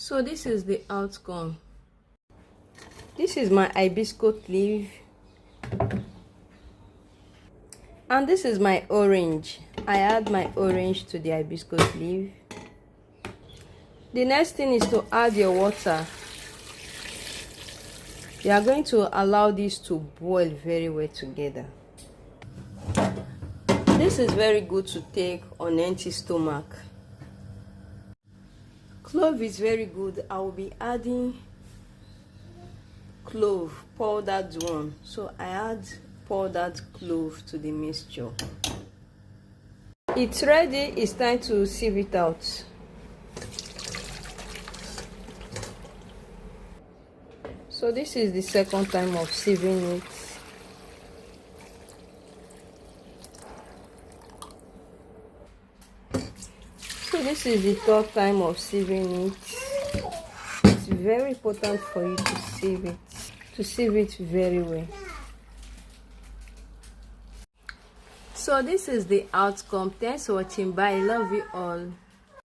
So this is the outcome. This is my hibiscus leaf, and this is my orange. I add my orange to the hibiscus leaf. The next thing is to add your water. You are going to allow this to boil very well together. This is very good to take on empty stomach. Clove is very good. I will be adding clove, powdered one. So I add powdered clove to the mixture. It's ready. It's time to sieve it out. So this is the second time of sieving it. So this is the third time of sieving it. It's very important for you to sieve it very well. So this is the outcome. Thanks for watching. Bye. I love you all.